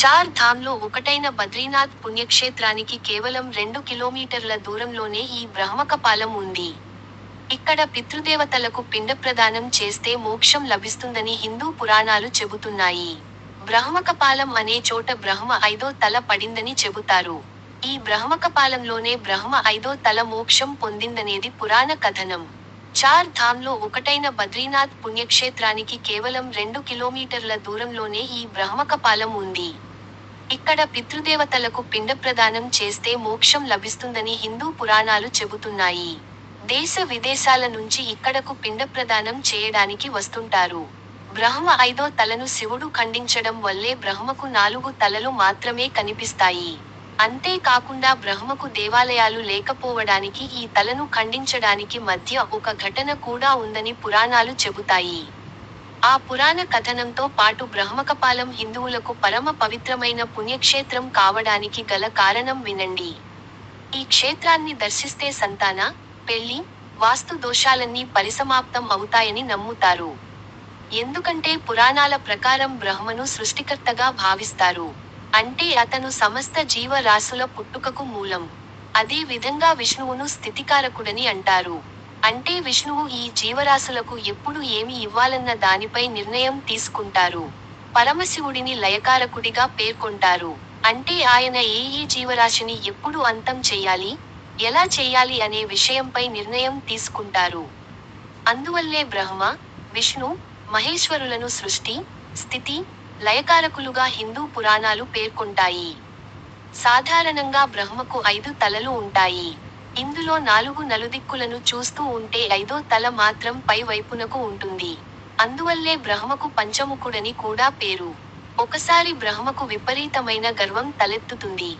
చార్ ధామ్లో ఒకటైన బద్రీనాథ్ పుణ్యక్షేత్రానికి కేవలం 2 కిలోమీటర్ల దూరంలోనే ఈ బ్రహ్మకపాలం ఉంది. ఇక్కడ పితృదేవతలకు పిండప్రదానం చేస్తే మోక్షం లభిస్తుందని హిందూ పురాణాలు చెబుతున్నాయి. బ్రహ్మకపాలం అనే చోట బ్రహ్మ 5వ తల పడిందని చెబుతారు. ఈ బ్రహ్మకపాలంలోనే బ్రహ్మ 5వ తల మోక్షం పొందిందనేది పురాణ కథనం. చార్ ధామ్లో ఒకటైన బద్రీనాథ్ పుణ్యక్షేత్రానికి కేవలం 2 కిలోమీటర్ల దూరంలోనే ఈ బ్రహ్మకపాలం ఉంది. ఇక్కడ పితృదేవతలకు పిండప్రదానం చేస్తే మోక్షం లభిస్తుందని హిందూ పురాణాలు చెబుతున్నాయి. దేశ విదేశాల నుంచి ఇక్కడకు పిండప్రదానం చేయడానికి వస్తుంటారు. బ్రహ్మ 5వ తలను శివుడు ఖండించడం వల్లే బ్రహ్మకు 4 తలలు మాత్రమే కనిపిస్తాయి. అంతేకాకుండా బ్రహ్మకు దేవాలయాలు లేకపోవడానికి ఈ తలను ఖండించడానికి మధ్య ఒక ఘటన కూడా ఉందని పురాణాలు చెబుతాయి. ఆ పురాణ కథనంతో పాటు బ్రహ్మకపాలం హిందువులకు పరమ పవిత్రమైన పుణ్యక్షేత్రం కావడానికి గల కారణం వినండి. ఈ క్షేత్రాన్ని దర్శిస్తే సంతాన, పెళ్లి, వాస్తు దోషాలన్నీ పరిసమాప్తం అవుతాయని నమ్ముతారు. ఎందుకంటే పురాణాల ప్రకారం బ్రహ్మను సృష్టికర్తగా భావిస్తారు. అంటే అతను సమస్త జీవరాశుల పుట్టుకకు మూలం. అదే విధంగా విష్ణువును స్థితికారకుడని అంటారు. అంటే విష్ణువు ఈ జీవరాశులకు ఎప్పుడు ఏమి ఇవ్వాలన్న దానిపై నిర్ణయం తీసుకుంటారు. పరమశివుడిని లయకారకుడిగా పేర్కొంటారు. అంటే ఆయన ఏ జీవరాశిని ఎప్పుడు అంతం చెయ్యాలి, ఎలా చెయ్యాలి అనే విషయంపై నిర్ణయం తీసుకుంటారు. అందువల్లే బ్రహ్మ, విష్ణు, మహేశ్వరులను సృష్టి, స్థితి, లయకారకులుగా హిందూ పురాణాలు పేర్కొంటాయి. సాధారణంగా బ్రహ్మకు 5 తలలు ఉంటాయి. ఇందులో 4 నలుదిక్కులను చూస్తూ ఉంటే 5వ తల మాత్రం పై వైపునకు ఉంటుంది. అందువల్లే బ్రహ్మకు పంచముఖుడని కూడా పేరు. ఒకసారి బ్రహ్మకు విపరీతమైన గర్వం తలెత్తుతుంది.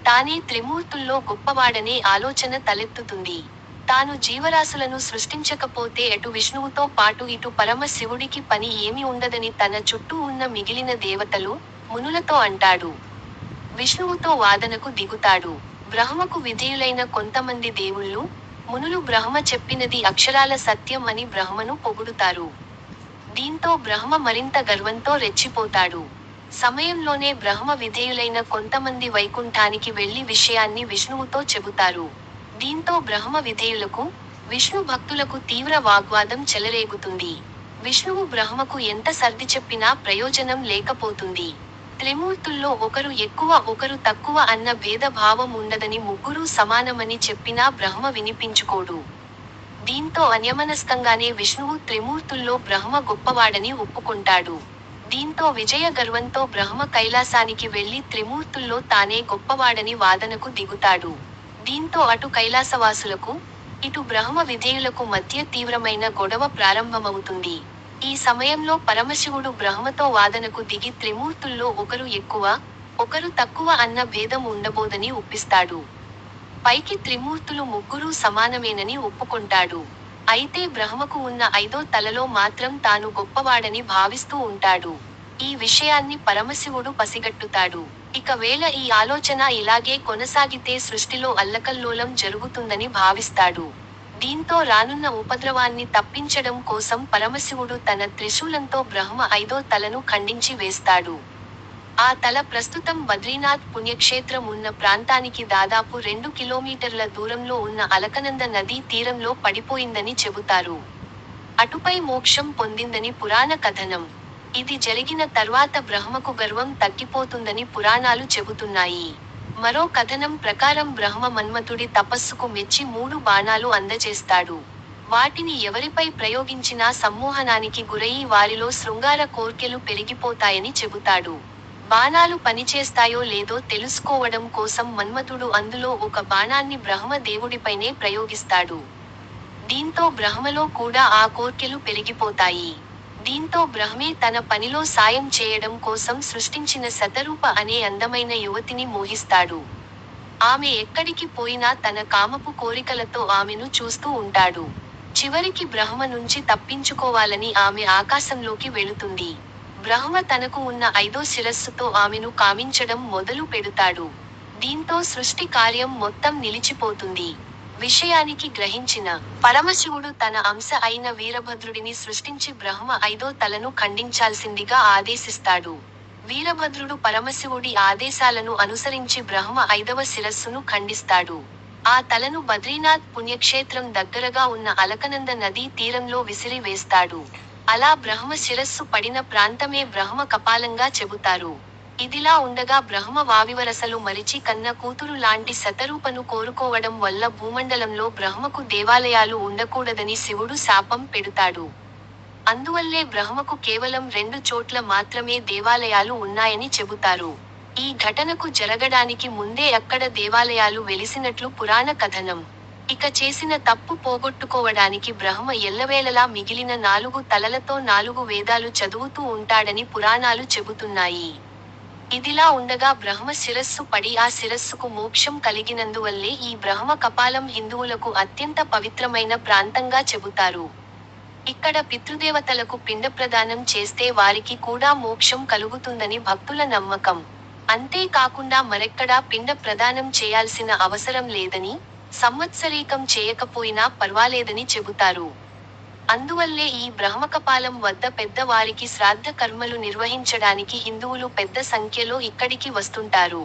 తానే త్రిమూర్తుల్లో గొప్పవాడనే ఆలోచన తలెత్తుతుంది. తాను జీవరాశులను సృష్టించకపోతే అటు విష్ణువుతో పాటు ఇటు పరమ శివుడికి పని ఏమి ఉండదని తన చుట్టూ ఉన్న మిగిలిన దేవతలు, మునులతో అంటాడు. విష్ణువుతో వాదనకు దిగుతాడు. బ్రహ్మకు విధేయులైన కొంతమంది దేవుళ్ళు, మునులు బ్రహ్మ చెప్పినది అక్షరాల సత్యం అని బ్రహ్మను పొగుడుతారు. దీంతో బ్రహ్మ మరింత గర్వంతో రెచ్చిపోతాడు. సమయంలోనే బ్రహ్మ విధేయులైన కొంతమంది వైకుంఠానికి వెళ్లి విషయాన్ని విష్ణువుతో చెబుతారు. దీంతో బ్రహ్మ విధేయులకు, విష్ణు భక్తులకు తీవ్ర వాగ్వాదం చెలరేగుతుంది. విష్ణువు బ్రహ్మకు ఎంత సర్ది చెప్పినా ప్రయోజనం లేకపోతుంది. త్రిమూర్తుల్లో ఒకరు ఎక్కువ ఒకరు తక్కువ అన్న భేదభావం ఉండదని ముగ్గురూ సమానమని చెప్పినా బ్రహ్మ వినిపించుకోడు. దీంతో అన్యమనస్కంగానే విష్ణువు త్రిమూర్తుల్లో బ్రహ్మ గొప్పవాడని ఒప్పుకుంటాడు. దీంతో విజయ గర్వంతో బ్రహ్మ కైలాసానికి వెళ్లి త్రిమూర్తుల్లో తానే గొప్పవాడని వాదనకు దిగుతాడు. దీంతో అటు కైలాసవాసులకు, ఇటు బ్రహ్మ విధేయులకు మధ్య తీవ్రమైన గొడవ ప్రారంభమవుతుంది. ఈ సమయంలో పరమశివుడు బ్రహ్మతో వాదనకు దిగి త్రిమూర్తుల్లో ఒకరు ఎక్కువ, ఒకరు తక్కువ అన్న భేదం ఉండబోదని ఒప్పిస్తాడు. పైకి త్రిమూర్తులు ముగ్గురూ సమానమేనని ఒప్పుకొంటాడు. అయితే బ్రహ్మకు ఉన్న 5వ తలలో మాత్రం తాను గొప్పవాడని భావిస్తూ ఉంటాడు. ఈ విషయాన్ని పరమశివుడు పసిగట్టుతాడు. ఇకవేళ ఈ ఆలోచన ఇలాగే కొనసాగితే సృష్టిలో అల్లకల్లోలం జరుగుతుందని భావిస్తాడు. దీంతో రానున్న ఉపద్రవాన్ని తప్పించడం కోసం పరమశివుడు తన త్రిశూలంతో బ్రహ్మ 5వ తలను ఖండించి వేస్తాడు. ఆ తల ప్రస్తుతం బద్రీనాథ్ పుణ్యక్షేత్రం ఉన్న ప్రాంతానికి దాదాపు 2 కిలోమీటర్ల దూరంలో ఉన్న అలకనంద నదీ తీరంలో పడిపోయిందని చెబుతారు. అటుపై మోక్షం పొందిందని పురాణ కథనం. ఇది జరిగిన తర్వాత బ్రహ్మకు గర్వం తగ్గిపోతుందని పురాణాలు చెబుతున్నాయి. మరో కథనం ప్రకారం బ్రహ్మ మన్మథుడి తపస్సుకు మెచ్చి 3 బాణాలు అందజేస్తాడు. వాటిని ఎవరిపై ప్రయోగించినా సమ్మోహనానికి గురయి వారిలో శృంగార కోర్కెలు పెరిగిపోతాయని చెబుతాడు. బాణాలు పనిచేస్తాయో లేదో తెలుసుకోవడం కోసం మన్మథుడు అందులో ఒక బాణాన్ని బ్రహ్మ దేవుడిపైనే ప్రయోగిస్తాడు. దీంతో బ్రహ్మలో కూడా ఆ కోర్కెలు పెరిగిపోతాయి. దీంతో బ్రహ్మే తన పనిలో సాయం చేయడం కోసం సృష్టించిన శతరూప అనే అందమైన యువతిని మోహిస్తాడు. ఆమె ఎక్కడికి పోయినా తన కామపు కోరికలతో ఆమెను చూస్తూ ఉంటాడు. చివరికి బ్రహ్మ నుంచి తప్పించుకోవాలని ఆమె ఆకాశంలోకి వెళుతుంది. బ్రహ్మ తనకు ఉన్న 5వ శిరస్సుతో ఆమెను కామించడం మొదలు పెడుతాడు. దీంతో సృష్టి కార్యం మొత్తం నిలిచిపోతుంది. విషయానికి గ్రహించిన పరమశివుడు తన అంశ అయిన వీరభద్రుడిని సృష్టించి బ్రహ్మ 5వ తలను ఖండించాల్సిందిగా ఆదేశిస్తాడు. వీరభద్రుడు పరమశివుడి ఆదేశాలను అనుసరించి బ్రహ్మ 5వ శిరస్సును ఖండిస్తాడు. ఆ తలను బద్రీనాథ్ పుణ్యక్షేత్రం దగ్గరగా ఉన్న అలకనంద నదీ తీరంలో విసిరి వేస్తాడు. అలా బ్రహ్మ శిరస్సు పడిన ప్రాంతమే బ్రహ్మ కపాలంగా చెబుతారు. ఇదిలా ఉండగా బ్రహ్మ వావివరసలు మరిచి కన్న కూతురు లాంటి శతరూపను కోరుకోవడం వల్ల భూమండలంలో బ్రహ్మకు దేవాలయాలు ఉండకూడదని శివుడు శాపం పెడుతాడు. అందువల్లే బ్రహ్మకు కేవలం 2 చోట్ల మాత్రమే దేవాలయాలు ఉన్నాయని చెబుతారు. ఈ ఘటనకు జరగడానికి ముందే అక్కడ దేవాలయాలు వెలిసినట్లు పురాణ కథనం. ఇక చేసిన తప్పు పోగొట్టుకోవడానికి బ్రహ్మ ఎల్లవేళలా మిగిలిన 4 తలలతో 4 వేదాలు చదువుతూ ఉంటాడని పురాణాలు చెబుతున్నాయి. ఇదిలా ఉండగా బ్రహ్మ శిరస్సు పడి ఆ శిరస్సుకు మోక్షం కలిగినందువల్లే ఈ బ్రహ్మ కపాలం హిందువులకు అత్యంత పవిత్రమైన ప్రాంతంగా చెబుతారు. ఇక్కడ పితృదేవతలకు పిండప్రదానం చేస్తే వారికి కూడా మోక్షం కలుగుతుందని భక్తుల నమ్మకం. అంతేకాకుండా మరెక్కడా పిండ ప్రదానం చేయాల్సిన అవసరం లేదని, సంవత్సరీకం చేయకపోయినా పర్వాలేదని చెబుతారు. అందువల్లే ఈ బ్రహ్మకపాలం వద్ద పెద్దవారికి శ్రాద్ధ కర్మలు నిర్వహించడానికి హిందువులు పెద్ద సంఖ్యలో ఇక్కడికి వస్తుంటారు.